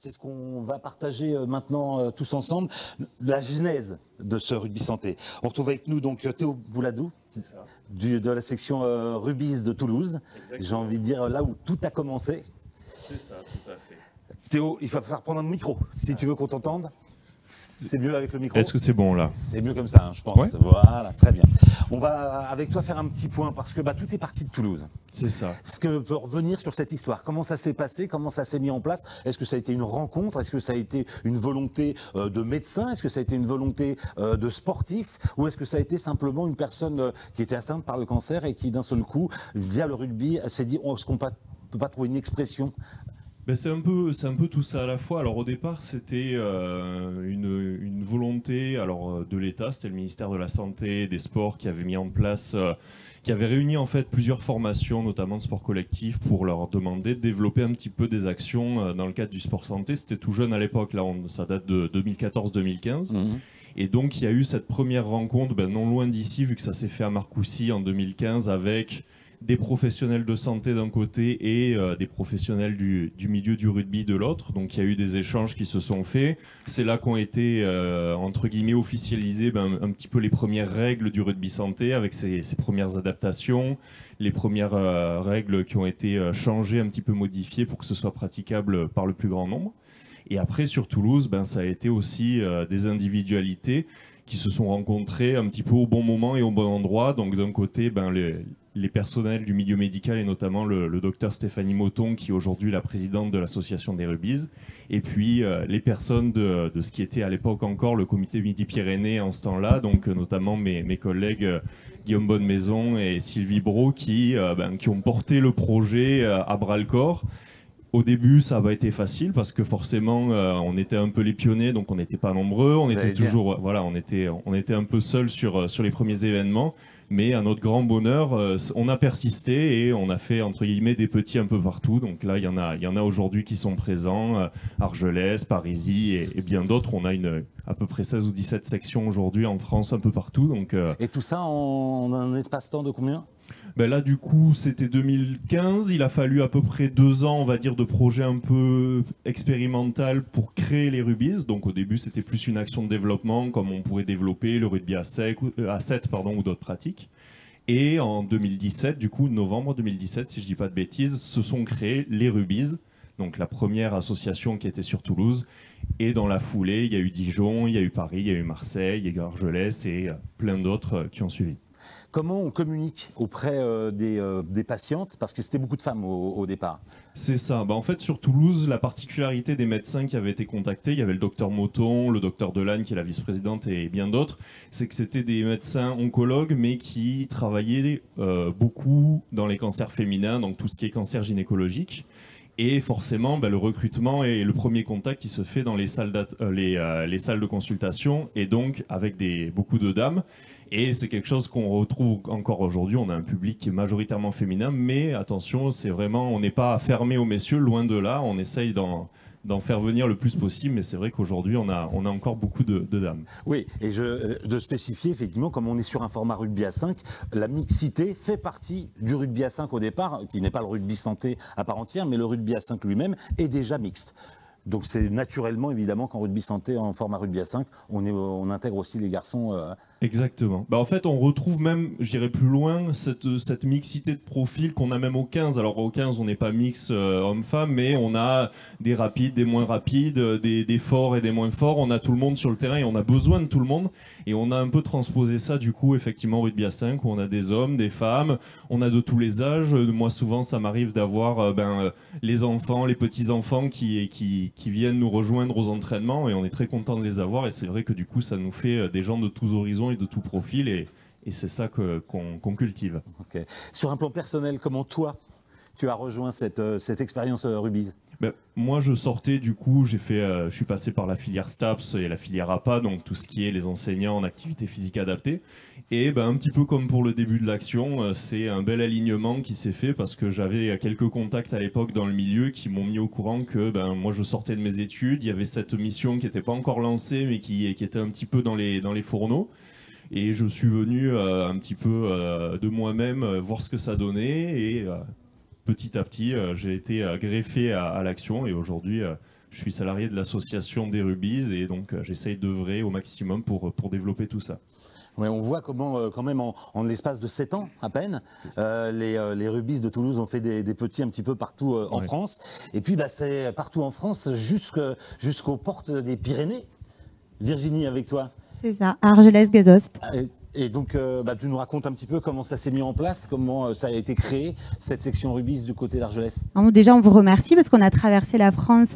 C'est ce qu'on va partager maintenant tous ensemble, la genèse de ce rugby santé. On retrouve avec nous donc Théo Bouladou, de la section rugby de Toulouse. J'ai envie de dire là où tout a commencé. C'est ça, tout à fait. Théo, il va falloir prendre un micro si tu veux qu'on t'entende. C'est mieux avec le micro. Est-ce que c'est bon là? C'est mieux comme ça, hein, je pense. Ouais. Voilà, très bien. On va avec toi faire un petit point parce que tout est parti de Toulouse. C'est ça. Est-ce que peut revenir sur cette histoire? Comment ça s'est passé? Comment ça s'est mis en place? Est-ce que ça a été une rencontre? Est-ce que ça a été une volonté de médecin? Est-ce que ça a été une volonté de sportif? Ou est-ce que ça a été simplement une personne qui était atteinte par le cancer et qui d'un seul coup, via le rugby, s'est dit est-ce qu'on ne peut pas trouver une expression? Ben c'est un peu tout ça à la fois. Alors au départ, c'était une volonté de l'État, c'était le ministère de la Santé et des Sports qui avait mis en place, qui avait réuni en fait plusieurs formations, notamment de sport collectif, pour leur demander de développer un petit peu des actions dans le cadre du sport santé. C'était tout jeune à l'époque, là ça date de 2014-2015. Et donc il y a eu cette première rencontre, non loin d'ici, vu que ça s'est fait à Marcoussis en 2015 avec des professionnels de santé d'un côté et des professionnels du milieu du rugby de l'autre. Donc il y a eu des échanges qui se sont faits. C'est là qu'ont été, entre guillemets, officialisées un petit peu les premières règles du rugby santé avec ses premières adaptations, les premières règles qui ont été changées, un petit peu modifiées pour que ce soit praticable par le plus grand nombre. Et après, sur Toulouse, ça a été aussi des individualités qui se sont rencontrées un petit peu au bon moment et au bon endroit. Donc d'un côté, les personnels du milieu médical et notamment le docteur Stéphanie Moton qui est aujourd'hui la présidente de l'association des rugbyes, et puis les personnes de ce qui était à l'époque encore le comité Midi-Pyrénées en ce temps-là, donc notamment mes collègues Guillaume Bonnemaison et Sylvie Brault qui ont porté le projet à bras-le-corps. Au début, ça n'a pas été facile parce que forcément, on était un peu les pionniers, donc on n'était pas nombreux. On était toujours, on était un peu seuls sur les premiers événements. Mais à notre grand bonheur, on a persisté et on a fait entre guillemets des petits un peu partout. Donc là, il y en a aujourd'hui qui sont présents, Argelès, Parisis et bien d'autres. On a à peu près 16 ou 17 sections aujourd'hui en France, un peu partout. Donc, et tout ça en un espace-temps de combien? Là, du coup, c'était 2015. Il a fallu à peu près 2 ans, on va dire, de projet un peu expérimental pour créer les rugbyes. Donc, au début, c'était plus une action de développement, comme on pourrait développer le rugby à 7 ou d'autres pratiques. Et en 2017, du coup, novembre 2017, si je dis pas de bêtises, se sont créés les rugbyes. Donc, la première association qui était sur Toulouse. Et dans la foulée, il y a eu Dijon, il y a eu Paris, il y a eu Marseille, il y a eu Argelès et plein d'autres qui ont suivi. Comment on communique auprès des patientes? Parce que c'était beaucoup de femmes au départ. C'est ça. En fait, sur Toulouse, la particularité des médecins qui avaient été contactés, il y avait le docteur Moton, le docteur Delagne, qui est la vice-présidente, et bien d'autres, c'est que c'était des médecins oncologues, mais qui travaillaient beaucoup dans les cancers féminins, donc tout ce qui est cancer gynécologique. Et forcément, le recrutement et le premier contact, il se fait dans les salles de consultation, et donc avec beaucoup de dames. Et c'est quelque chose qu'on retrouve encore aujourd'hui. On a un public qui est majoritairement féminin, mais attention, c'est vraiment, on n'est pas fermé aux messieurs, loin de là. On essaye d'en faire venir le plus possible, mais c'est vrai qu'aujourd'hui, on a encore beaucoup de dames. Oui, et de spécifier, effectivement, comme on est sur un format rugby à 5, la mixité fait partie du rugby à 5 au départ, qui n'est pas le rugby santé à part entière, mais le rugby à 5 lui-même est déjà mixte. Donc c'est naturellement, évidemment, qu'en rugby santé, en format rugby à 5, on intègre aussi les garçons. Exactement. En fait, on retrouve même, je dirais plus loin, cette mixité de profils qu'on a même au 15. Alors au 15, on n'est pas mix homme-femme, mais on a des rapides, des moins rapides, des forts et des moins forts. On a tout le monde sur le terrain et on a besoin de tout le monde. Et on a un peu transposé ça, du coup, effectivement, au rugby à 5, où on a des hommes, des femmes, on a de tous les âges. Moi, souvent, ça m'arrive d'avoir les enfants, les petits-enfants qui viennent nous rejoindre aux entraînements et on est très content de les avoir. Et c'est vrai que du coup, ça nous fait des gens de tous horizons et de tout profil, et c'est ça qu'on cultive. Okay. Sur un plan personnel, comment toi, tu as rejoint cette expérience rugby? Moi, je sortais, du coup, je suis passé par la filière STAPS et la filière APA, donc tout ce qui est les enseignants en activité physique adaptée. Et un petit peu comme pour le début de l'action, c'est un bel alignement qui s'est fait parce que j'avais quelques contacts à l'époque dans le milieu qui m'ont mis au courant que moi, je sortais de mes études. Il y avait cette mission qui n'était pas encore lancée, mais qui était un petit peu dans les fourneaux. Et je suis venu un petit peu de moi-même voir ce que ça donnait. Et petit à petit, j'ai été greffé à l'action. Et aujourd'hui, je suis salarié de l'association des rugby's et donc j'essaye d'œuvrer au maximum pour développer tout ça. Ouais, on voit comment, quand même, en l'espace de 7 ans à peine, les rugby's de Toulouse ont fait des petits un petit peu partout en France. Et puis, c'est partout en France jusqu'aux portes des Pyrénées. Virginie, avec toi. C'est ça, Argelès-Gazost. Et donc, tu nous racontes un petit peu comment ça s'est mis en place, comment ça a été créé, cette section rugby's du côté d'Argelès. Déjà, on vous remercie parce qu'on a traversé la France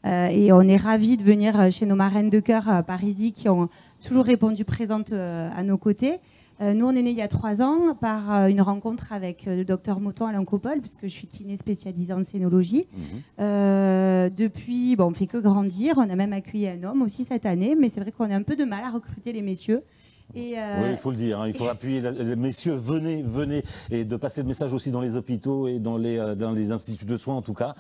et on est ravis de venir chez nos marraines de cœur Parisis qui ont toujours répondu présentes à nos côtés. Nous, on est nés il y a 3 ans par une rencontre avec le docteur Moton à l'Oncopole, puisque je suis kiné spécialisée en scénologie. Depuis, on ne fait que grandir. On a même accueilli un homme aussi cette année, mais c'est vrai qu'on a un peu de mal à recruter les messieurs. Oui, il faut le dire, hein, il faut appuyer les messieurs, venez, et de passer le message aussi dans les hôpitaux et dans les instituts de soins en tout cas,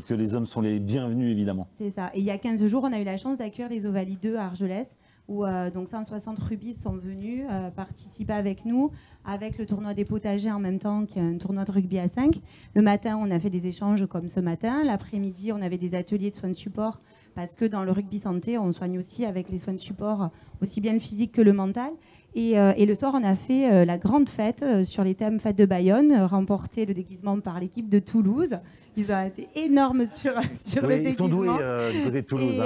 que les hommes sont les bienvenus évidemment. C'est ça, et il y a 15 jours, on a eu la chance d'accueillir les Ovalies 2 à Argelès, où donc 160 rugby's sont venus participer avec nous, avec le tournoi des potagers en même temps, qui est un tournoi de rugby à 5. Le matin, on a fait des échanges comme ce matin. L'après-midi, on avait des ateliers de soins de support, parce que dans le rugby santé, on soigne aussi avec les soins de support, aussi bien le physique que le mental. Et le soir, on a fait la grande fête sur les thèmes Fête de Bayonne, remporté le déguisement par l'équipe de Toulouse. Ils ont été énormes sur le déguisement. Ils sont doués du côté de Toulouse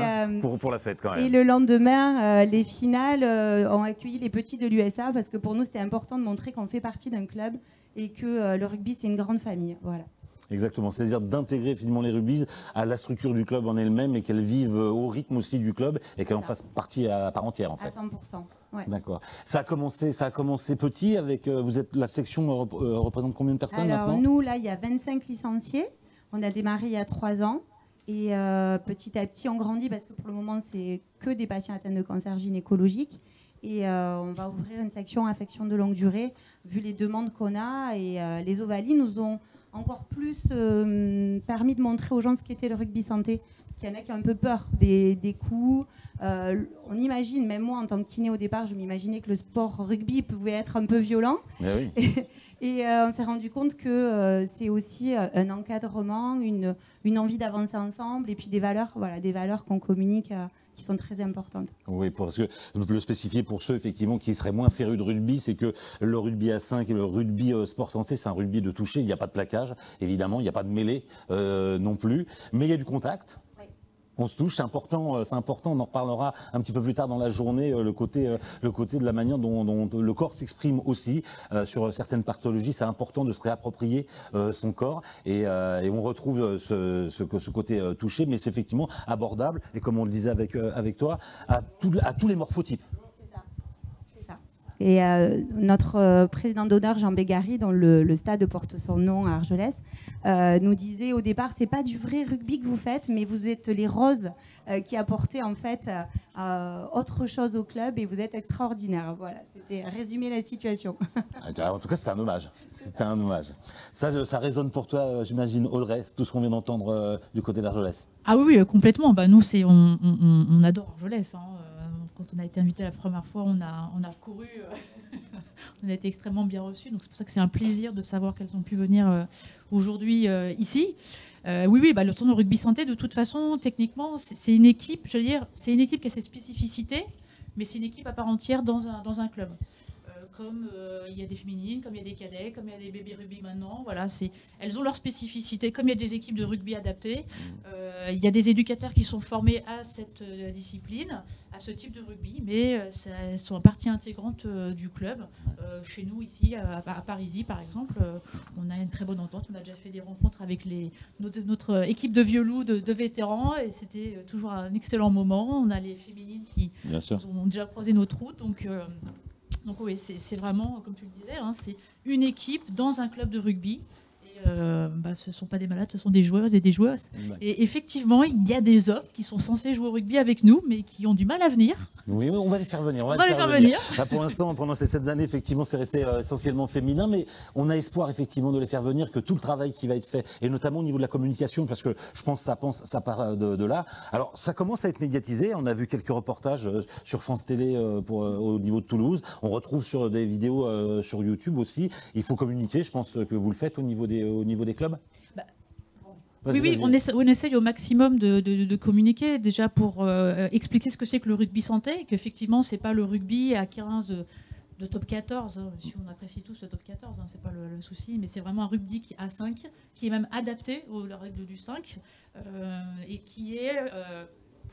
pour la fête quand même. Et le lendemain, les finales ont accueilli les petits de l'USA parce que pour nous, c'était important de montrer qu'on fait partie d'un club et que le rugby, c'est une grande famille. Voilà. Exactement, c'est-à-dire d'intégrer finalement les rugby's à la structure du club en elle-même et qu'elles vivent au rythme aussi du club et qu'elles en fassent partie à part entière en fait. À 100%. Ouais. D'accord. Ça a commencé petit avec, vous êtes, la section représente combien de personnes maintenant ? Alors nous, là, il y a 25 licenciés. On a démarré il y a 3 ans. Et petit à petit, on grandit parce que pour le moment, c'est que des patients atteints de cancer gynécologique. Et on va ouvrir une section affection de longue durée, vu les demandes qu'on a. Et les Ovalies nous ont encore plus permis de montrer aux gens ce qu'était le rugby santé. Parce qu'il y en a qui ont un peu peur des coups. On imagine, même moi en tant que kiné au départ, je m'imaginais que le sport rugby pouvait être un peu violent. Mais oui. Et on s'est rendu compte que c'est aussi un encadrement, une envie d'avancer ensemble et puis des valeurs qu'on communique qui sont très importantes. Oui, parce que le spécifier pour ceux effectivement qui seraient moins férus de rugby, c'est que le rugby à 5 et le rugby sport santé, c'est un rugby de toucher, il n'y a pas de plaquage, évidemment, il n'y a pas de mêlée non plus, mais il y a du contact. On se touche, c'est important, on en reparlera un petit peu plus tard dans la journée, le côté de la manière dont le corps s'exprime aussi sur certaines pathologies. C'est important de se réapproprier son corps et on retrouve ce côté touché, mais c'est effectivement abordable et comme on le disait avec toi, à tous les morphotypes. C'est ça. Et notre président d'honneur, Jean Bégari, dont le stade porte son nom à Argelès, nous disait au départ, c'est pas du vrai rugby que vous faites, mais vous êtes les roses qui apportaient en fait autre chose au club et vous êtes extraordinaires. Voilà, c'était résumer la situation. En tout cas, c'était un hommage. C'était un hommage. Ça résonne pour toi, j'imagine, Audrey, tout ce qu'on vient d'entendre du côté d'Argelès. Ah oui, complètement. Bah, nous, on adore Argelès. Quand on a été invité la première fois, on a couru. On a été extrêmement bien reçus. Donc c'est pour ça que c'est un plaisir de savoir qu'elles ont pu venir aujourd'hui ici. Oui, le tournoi rugby santé, de toute façon, techniquement, c'est une équipe, je veux dire, c'est une équipe qui a ses spécificités, mais c'est une équipe à part entière dans un club. Comme il y a des féminines, comme il y a des cadets, comme il y a des bébés rugby maintenant. Voilà, elles ont leurs spécificités. Comme il y a des équipes de rugby adaptées, il y a des éducateurs qui sont formés à cette discipline, à ce type de rugby, mais elles sont partie intégrante du club. Chez nous, ici, à Parisis, par exemple, on a une très bonne entente. On a déjà fait des rencontres avec notre équipe de vieux loups de vétérans, et c'était toujours un excellent moment. On a les féminines qui ont déjà croisé notre route, donc oui, c'est vraiment, comme tu le disais, c'est une équipe dans un club de rugby. Et ce ne sont pas des malades, ce sont des joueuses et des joueuses. Ouais. Et effectivement, il y a des hommes qui sont censés jouer au rugby avec nous, mais qui ont du mal à venir. Oui, on va les faire venir. On va les faire venir. Là, pour l'instant, pendant ces 7 années, effectivement, c'est resté essentiellement féminin, mais on a espoir effectivement de les faire venir, que tout le travail qui va être fait, et notamment au niveau de la communication, parce que je pense que ça part de là. Alors, ça commence à être médiatisé. On a vu quelques reportages sur France Télé au niveau de Toulouse. On retrouve sur des vidéos sur YouTube aussi. Il faut communiquer. Je pense que vous le faites au niveau des clubs. Oui, oui, on essaye au maximum de communiquer, déjà pour expliquer ce que c'est que le rugby santé, qu'effectivement, c'est pas le rugby à 15 de top 14, hein, si on apprécie tous le top 14, hein, c'est pas le souci, mais c'est vraiment un rugby à 5, qui est même adapté aux règles du 5, et qui est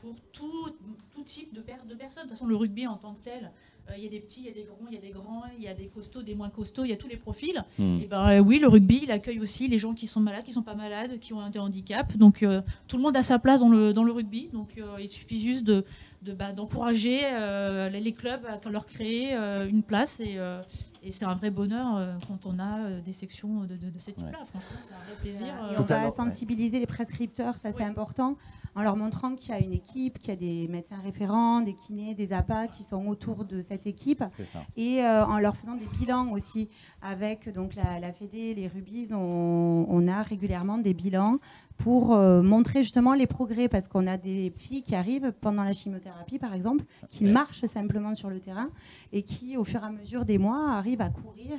pour tout type de personnes. De toute façon, le rugby en tant que tel, il y a des petits, il y a des grands, il y a des grands, il y a des costauds, des moins costauds, il y a tous les profils. Et ben oui, le rugby, il accueille aussi les gens qui sont malades, qui sont pas malades, qui ont des handicaps. Donc tout le monde a sa place dans le rugby. Donc il suffit juste d'encourager les clubs à leur créer une place. Et c'est un vrai bonheur quand on a des sections de ce type-là. Franchement, c'est un vrai plaisir. On va sensibiliser les prescripteurs, ça c'est important, en leur montrant qu'il y a une équipe, qu'il y a des médecins référents, des kinés, des APA qui sont autour de cette équipe, et en leur faisant des bilans aussi. Avec donc la Fédé, les rugby's, on a régulièrement des bilans pour montrer justement les progrès, parce qu'on a des filles qui arrivent pendant la chimiothérapie par exemple, qui marchent simplement sur le terrain et qui au fur et à mesure des mois arrivent à courir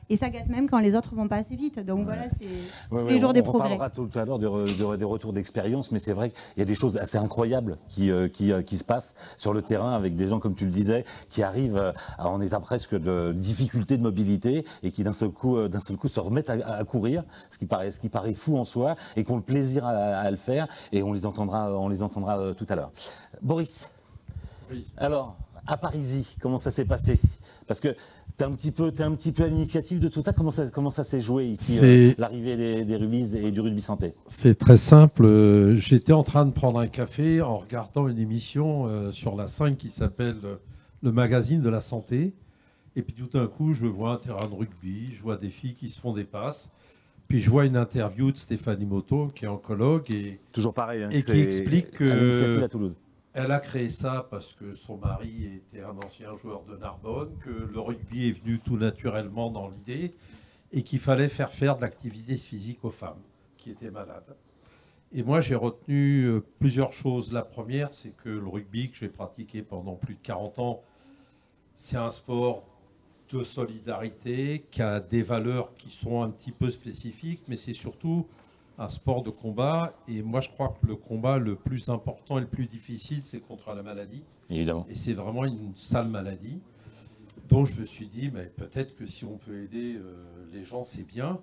et s'agacent même quand les autres vont pas assez vite. Donc voilà, c'est tous les jours des progrès. On parlera tout à l'heure des retours d'expérience, mais c'est vrai qu'il y a des choses assez incroyables qui se passent sur le terrain avec des gens, comme tu le disais, qui arrivent en état presque de difficulté de mobilité et qui d'un seul coup se remettent à courir, ce qui paraît fou en soi, et qui ont le plaisir à le faire, et on les entendra tout à l'heure. Boris, oui. Alors, à Parisis, comment ça s'est passé? Parce que t'es un petit peu à l'initiative de tout ça. Comment ça s'est joué ici, l'arrivée des rugby's et du rugby santé? C'est très simple. J'étais en train de prendre un café en regardant une émission sur la 5 qui s'appelle Le Magazine de la Santé. Et puis tout d'un coup, je vois un terrain de rugby, je vois des filles qui se font des passes. Puis je vois une interview de Stéphanie Moto, qui est oncologue, et toujours pareil, hein, et qui explique que à Toulouse. Elle a créé ça parce que son mari était un ancien joueur de Narbonne, que le rugby est venu tout naturellement dans l'idée et qu'il fallait faire de l'activité physique aux femmes qui étaient malades. Et moi, j'ai retenu plusieurs choses. La première, c'est que le rugby, que j'ai pratiqué pendant plus de 40 ans, c'est un sport de solidarité qui a des valeurs qui sont un petit peu spécifiques, mais c'est surtout un sport de combat, et moi je crois que le combat le plus important et le plus difficile, c'est contre la maladie. Évidemment. Et c'est vraiment une sale maladie. Donc je me suis dit, mais peut-être que si on peut aider les gens, c'est bien.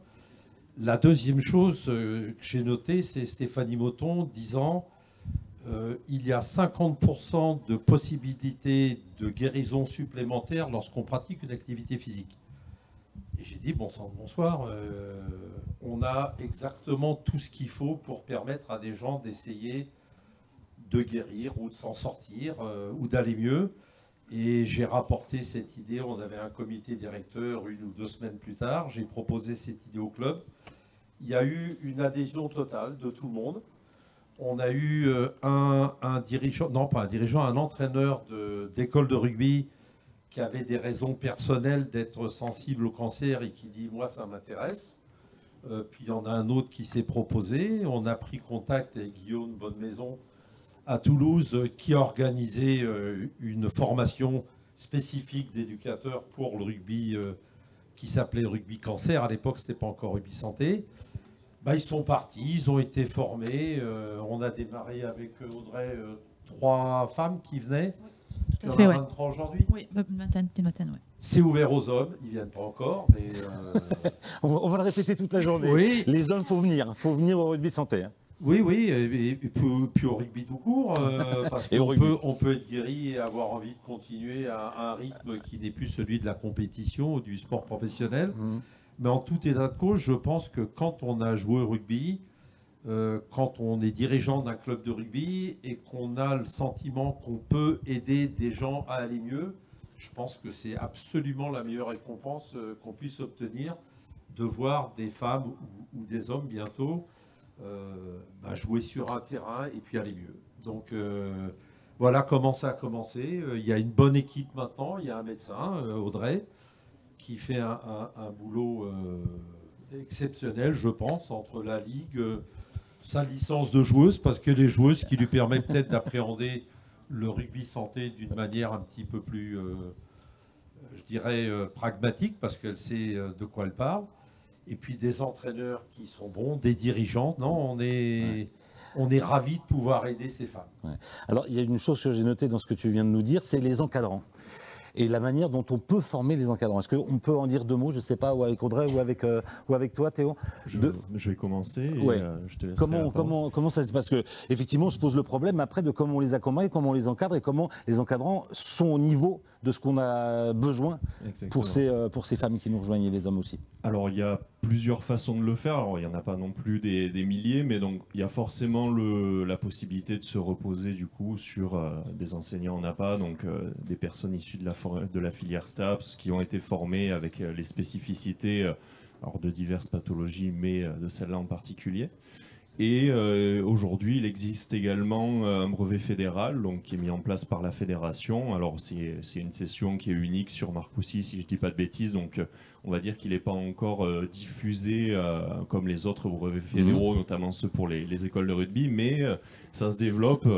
La deuxième chose que j'ai notée, c'est Stéphanie Moton disant il y a 50% de possibilités de guérison supplémentaire lorsqu'on pratique une activité physique. Et j'ai dit, bon sang de bonsoir, on a exactement tout ce qu'il faut pour permettre à des gens d'essayer de guérir ou de s'en sortir ou d'aller mieux. Et j'ai rapporté cette idée, on avait un comité directeur 1 ou 2 semaines plus tard, j'ai proposé cette idée au club. Il y a eu une adhésion totale de tout le monde. On a eu un dirigeant, non pas un dirigeant, un entraîneur d'école de rugby qui avait des raisons personnelles d'être sensible au cancer et qui dit « moi ça m'intéresse ». Puis il y en a un autre qui s'est proposé. On a pris contact avec Guillaume Bonnemaison à Toulouse qui a organisé une formation spécifique d'éducateurs pour le rugby qui s'appelait rugby cancer. À l'époque, ce n'était pas encore rugby santé. Ils sont partis, ils ont été formés. On a démarré avec Audrey 3 femmes qui venaient. Tout à fait, 23 aujourd'hui. Oui, une vingtaine, ouais. C'est ouvert aux hommes, ils ne viennent pas encore. Mais on va le répéter toute la journée. Oui. Les hommes, il faut venir au rugby santé. Hein. Oui, et puis au rugby tout court, parce qu'on peut être guéri et avoir envie de continuer à un rythme qui n'est plus celui de la compétition ou du sport professionnel. Mais en tout état de cause, je pense que quand on a joué au rugby, quand on est dirigeant d'un club de rugby et qu'on a le sentiment qu'on peut aider des gens à aller mieux, je pense que c'est absolument la meilleure récompense qu'on puisse obtenir de voir des femmes ou des hommes bientôt jouer sur un terrain et puis aller mieux. Donc voilà comment ça a commencé. Il y a une bonne équipe maintenant, il y a un médecin, Audrey, qui fait un boulot exceptionnel, je pense, entre la Ligue, sa licence de joueuse, parce que les joueuses qui lui permettent peut-être d'appréhender le rugby santé d'une manière un petit peu plus, je dirais, pragmatique, parce qu'elle sait de quoi elle parle. et puis des entraîneurs qui sont bons, des dirigeants. Non, on est ravis de pouvoir aider ces femmes. Ouais. Alors, il y a une chose que j'ai notée dans ce que tu viens de nous dire, c'est les encadrants. Et la manière dont on peut former les encadrants. Est-ce qu'on peut en dire deux mots, je ne sais pas, ou avec Audrey ou avec toi, Théo? Je vais commencer et Ouais. je te laisse. Comment ça se passe? Parce que effectivement, on se pose le problème après de comment on les accompagne, comment on les encadre et comment les encadrants sont au niveau de ce qu'on a besoin pour ces femmes qui nous rejoignent et les hommes aussi. Alors, il y a plusieurs façons de le faire. Alors, il n'y en a pas non plus des milliers, mais donc il y a forcément la possibilité de se reposer du coup sur des enseignants en APA, donc des personnes issues de la filière STAPS qui ont été formées avec les spécificités alors de diverses pathologies, mais de celle-là en particulier. Et aujourd'hui, il existe également un brevet fédéral donc, qui est mis en place par la fédération. Alors, c'est une session qui est unique sur Marcoussis, si je ne dis pas de bêtises. Donc, on va dire qu'il n'est pas encore diffusé comme les autres brevets fédéraux, notamment ceux pour les écoles de rugby, mais ça se développe.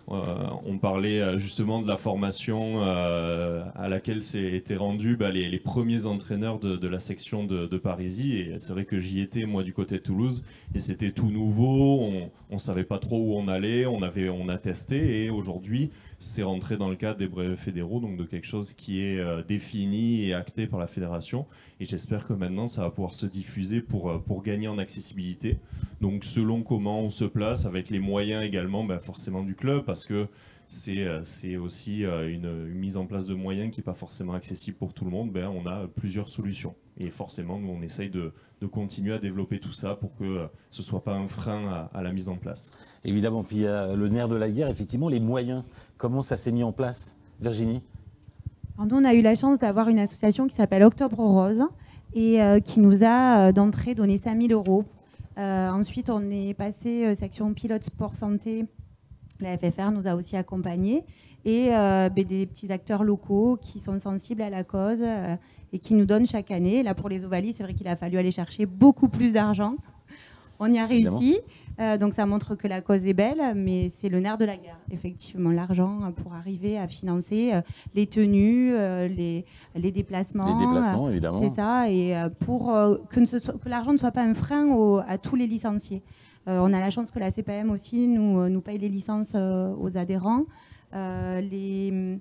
On parlait justement de la formation à laquelle été rendus les premiers entraîneurs de la section de Parisis, et c'est vrai que j'y étais moi du côté de Toulouse et c'était tout nouveau, on savait pas trop où on allait, on a testé et aujourd'hui c'est rentré dans le cadre des brevets fédéraux, donc de quelque chose qui est défini et acté par la fédération, et j'espère que maintenant ça va pouvoir se diffuser pour gagner en accessibilité. Donc selon comment on se place, avec les moyens également forcément du club, parce que c'est aussi une mise en place de moyens qui n'est pas forcément accessible pour tout le monde. On a plusieurs solutions. Et forcément, nous, on essaye de continuer à développer tout ça pour que ce ne soit pas un frein à la mise en place. Évidemment, puis il y a le nerf de la guerre, effectivement, les moyens. Comment ça s'est mis en place, Virginie? Alors nous, on a eu la chance d'avoir une association qui s'appelle Octobre Rose et qui nous a d'entrée donné 5 000 €. Ensuite, on est passé section pilote sport santé. La FFR nous a aussi accompagnés et des petits acteurs locaux qui sont sensibles à la cause et qui nous donnent chaque année. Là, pour les Ovalis, c'est vrai qu'il a fallu aller chercher beaucoup plus d'argent. On y a réussi. Donc ça montre que la cause est belle, mais c'est le nerf de la guerre, effectivement, l'argent pour arriver à financer les tenues, les déplacements. Les déplacements, évidemment. C'est ça, et pour que l'argent ne soit pas un frein à tous les licenciés. On a la chance que la CPM aussi nous paye les licences aux adhérents. Qu'ils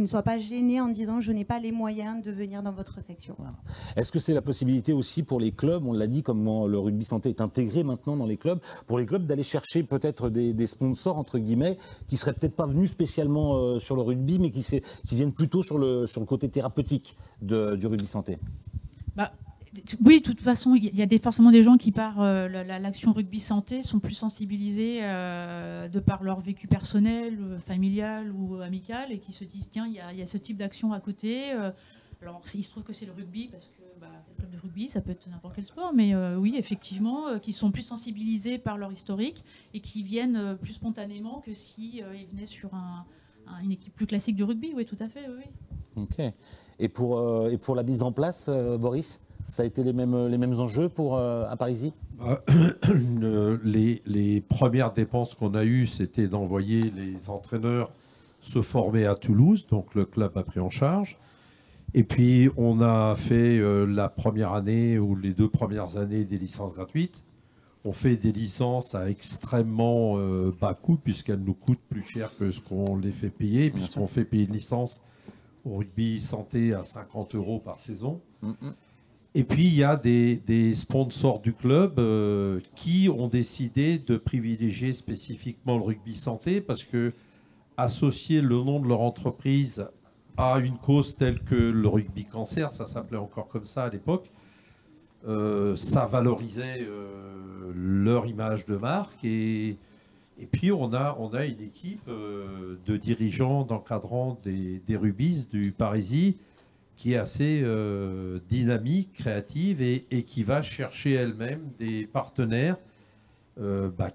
ne soient pas gênés en disant je n'ai pas les moyens de venir dans votre section. Voilà. Est-ce que c'est la possibilité aussi pour les clubs, on l'a dit, comment le rugby santé est intégré maintenant dans les clubs, pour les clubs d'aller chercher peut-être des sponsors, entre guillemets, qui ne seraient peut-être pas venus spécialement sur le rugby, mais qui viennent plutôt sur le côté thérapeutique du rugby santé? Oui, de toute façon, il y a forcément des gens qui, par l'action rugby santé, sont plus sensibilisés de par leur vécu personnel, familial ou amical, et qui se disent tiens, il y a ce type d'action à côté. Alors, il se trouve que c'est le rugby, parce que c'est le club de rugby, ça peut être n'importe quel sport, mais oui, effectivement, qui sont plus sensibilisés par leur historique et qui viennent plus spontanément que si ils venaient sur une équipe plus classique de rugby. Oui, tout à fait, oui. Ok. Et pour la mise en place, Boris, ça a été les mêmes enjeux à Parisis? Les premières dépenses qu'on a eues, c'était d'envoyer les entraîneurs se former à Toulouse, donc le club a pris en charge. Et puis on a fait la première année ou les 2 premières années des licences gratuites. On fait des licences à extrêmement bas coût, puisqu'elles nous coûtent plus cher que ce qu'on les fait payer, puisqu'on fait payer une licence au rugby santé à 50 € par saison. Et puis, il y a des sponsors du club qui ont décidé de privilégier spécifiquement le rugby santé parce que associer le nom de leur entreprise à une cause telle que le rugby cancer, ça s'appelait encore comme ça à l'époque, ça valorisait leur image de marque. Et puis, on a une équipe de dirigeants, d'encadrants des rugbyistes du Parisis qui est assez dynamique, créative et qui va chercher elle-même des partenaires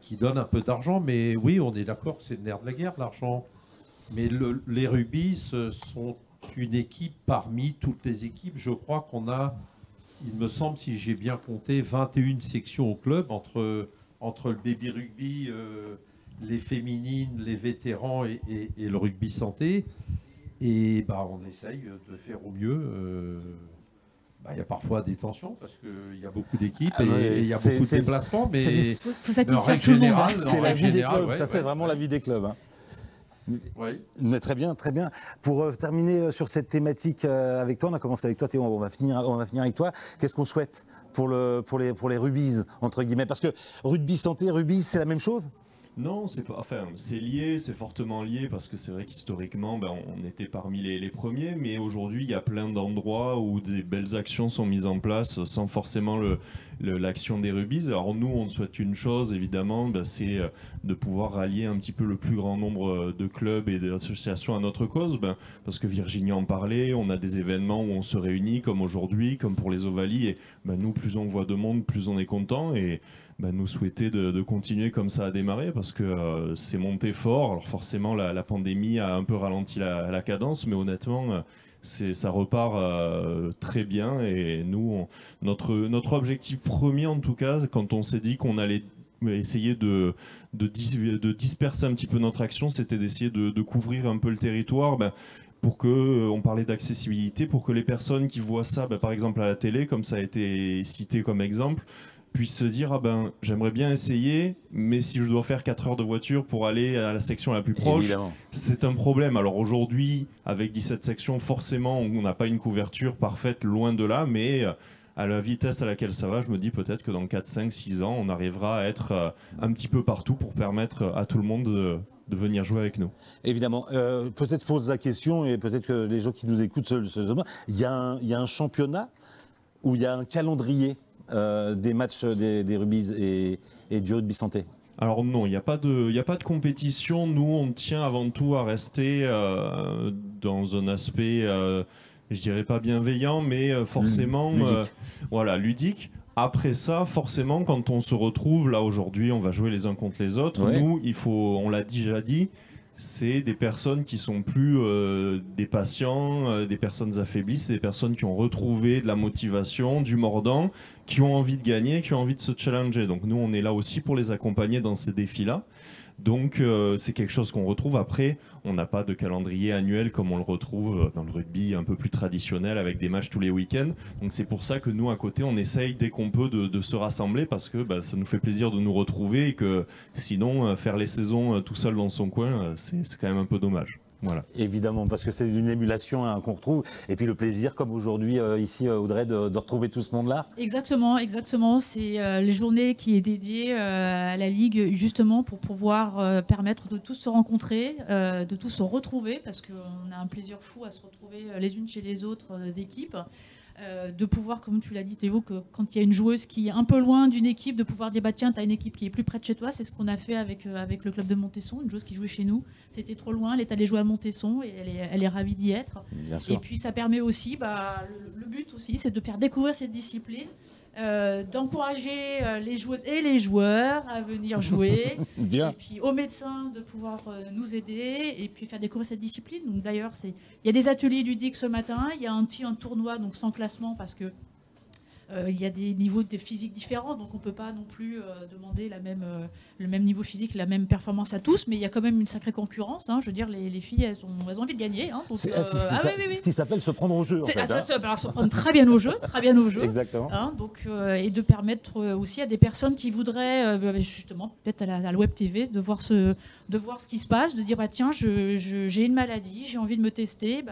qui donnent un peu d'argent. Mais oui, on est d'accord que c'est le nerf de la guerre, l'argent. Mais les rugbyistes sont une équipe parmi toutes les équipes. Je crois qu'on a, il me semble, si j'ai bien compté, 21 sections au club entre le baby rugby, les féminines, les vétérans et le rugby santé. Et on essaye de faire au mieux il y a parfois des tensions parce qu'il y a beaucoup d'équipes Ah, et il y a beaucoup de déplacements, mais Faut satisfaire en règle tout le monde. générale, C'est la vie des clubs, ouais, ça c'est ouais, vraiment la vie des clubs. Hein. ouais. Mais très bien, très bien. Pour terminer sur cette thématique avec toi, on a commencé avec toi Théo, on va finir avec toi. Qu'est-ce qu'on souhaite pour les rugby's, entre guillemets? Parce que rugby santé, rugby, c'est la même chose? Non, c'est pas. Enfin, c'est lié, c'est fortement lié parce que c'est vrai qu'historiquement, on était parmi les premiers, mais aujourd'hui, il y a plein d'endroits où des belles actions sont mises en place sans forcément l'action des rugby's. Alors nous, on souhaite une chose, évidemment, c'est de pouvoir rallier un petit peu le plus grand nombre de clubs et d'associations à notre cause, parce que Virginie en parlait, on a des événements où on se réunit, comme aujourd'hui, comme pour les Ovalies, et nous, plus on voit de monde, plus on est content, et nous souhaiter de continuer comme ça à démarrer parce que c'est monté fort. Alors forcément la pandémie a un peu ralenti la cadence, mais honnêtement ça repart très bien. Et nous, notre objectif premier en tout cas, quand on s'est dit qu'on allait essayer de disperser un petit peu notre action, c'était d'essayer de couvrir un peu le territoire. Pour que, on parlait d'accessibilité, pour que les personnes qui voient ça, par exemple à la télé, comme ça a été cité comme exemple, puissent se dire j'aimerais bien essayer, mais si je dois faire 4 heures de voiture pour aller à la section la plus proche, évidemment, c'est un problème. Alors aujourd'hui, avec 17 sections, forcément, on n'a pas une couverture parfaite, loin de là, mais à la vitesse à laquelle ça va, je me dis peut-être que dans 4, 5, 6 ans, on arrivera à être un petit peu partout pour permettre à tout le monde de venir jouer avec nous. Évidemment. Peut-être pose la question, et peut-être que les gens qui nous écoutent se demandent, il y a un championnat où il y a un calendrier des matchs des rugby's et du rugby santé? Alors non, il n'y a pas de compétition. Nous, on tient avant tout à rester dans un aspect, je dirais pas bienveillant, mais forcément ludique. Voilà, ludique. Après ça, forcément, quand on se retrouve, là aujourd'hui, on va jouer les uns contre les autres. Ouais. Nous, on l'a déjà dit, c'est des personnes qui sont plus des patients, des personnes affaiblies, c'est des personnes qui ont retrouvé de la motivation, du mordant, qui ont envie de gagner, qui ont envie de se challenger. Donc nous, on est là aussi pour les accompagner dans ces défis-là. Donc c'est quelque chose qu'on retrouve. Après, on n'a pas de calendrier annuel comme on le retrouve dans le rugby un peu plus traditionnel avec des matchs tous les week-ends. Donc c'est pour ça que nous, à côté, on essaye dès qu'on peut de se rassembler parce que ça nous fait plaisir de nous retrouver et que sinon, faire les saisons tout seul dans son coin, c'est quand même un peu dommage. Voilà. Évidemment, parce que c'est une émulation qu'on retrouve. Et puis le plaisir, comme aujourd'hui ici, Audrey, de retrouver tout ce monde-là. Exactement. C'est les journées qui est dédiées à la Ligue, justement, pour pouvoir permettre de tous se rencontrer, de tous se retrouver, parce qu'on a un plaisir fou à se retrouver les unes chez les autres équipes. De pouvoir, comme tu l'as dit Théo, que quand il y a une joueuse qui est un peu loin d'une équipe, de pouvoir dire tiens, t'as une équipe qui est plus près de chez toi. C'est ce qu'on a fait avec le club de Montesson, une joueuse qui jouait chez nous. C'était trop loin, elle est allée jouer à Montesson et elle est ravie d'y être. Bien sûr. Et puis ça permet aussi, le but aussi, c'est de faire découvrir cette discipline, d'encourager les joueuses et les joueurs à venir jouer. Bien. Et puis aux médecins de pouvoir nous aider et puis faire découvrir cette discipline. Donc d'ailleurs, il y a des ateliers ludiques ce matin, il y a un tournoi donc sans classement parce que il y a des niveaux de physique différents, donc on ne peut pas non plus demander le même niveau physique, la même performance à tous, mais il y a quand même une sacrée concurrence. Je veux dire, les filles, elles ont envie de gagner. Donc, c'est ce qui s'appelle se prendre au jeu. Ça se prendre très bien au jeu. Exactement. Et de permettre aussi à des personnes qui voudraient, justement, peut-être à la Web TV, de voir ce qui se passe, de dire tiens, j'ai une maladie, j'ai envie de me tester.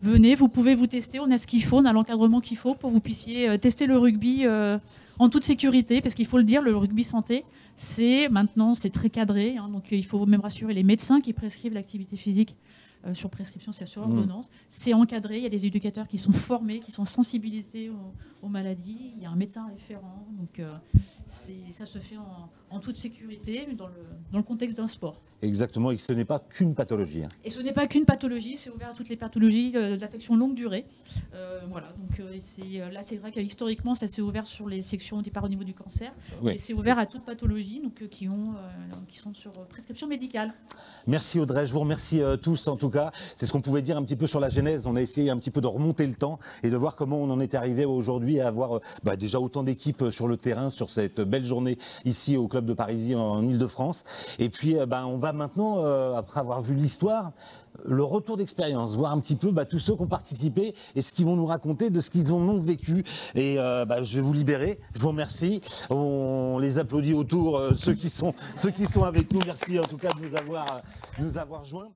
Venez, vous pouvez vous tester, on a ce qu'il faut, on a l'encadrement qu'il faut pour que vous puissiez tester le rugby en toute sécurité, parce qu'il faut le dire, le rugby santé, maintenant c'est très cadré, donc il faut même rassurer les médecins qui prescrivent l'activité physique sur prescription, c'est sur ordonnance, c'est encadré, il y a des éducateurs qui sont formés, qui sont sensibilisés aux maladies, il y a un médecin référent, donc ça se fait en toute sécurité, dans le contexte d'un sport. Exactement, et que ce n'est pas qu'une pathologie. Et ce n'est pas qu'une pathologie, c'est ouvert à toutes les pathologies d'affection longue durée. Là, c'est vrai que historiquement, ça s'est ouvert sur les sections au départ au niveau du cancer. Oui, et c'est ouvert à toute pathologie qui sont sur prescription médicale. Merci Audrey, je vous remercie tous en tout cas. C'est ce qu'on pouvait dire un petit peu sur la genèse. On a essayé un petit peu de remonter le temps et de voir comment on en est arrivé aujourd'hui à avoir déjà autant d'équipes sur le terrain sur cette belle journée ici au Club de Parisis en Ile-de-France. Et puis on va maintenant, après avoir vu l'histoire, le retour d'expérience, voir un petit peu tous ceux qui ont participé et ce qu'ils vont nous raconter de ce qu'ils en ont vécu. Et je vais vous libérer. Je vous remercie. On les applaudit autour, ceux qui sont avec nous. Merci en tout cas de nous avoir joints.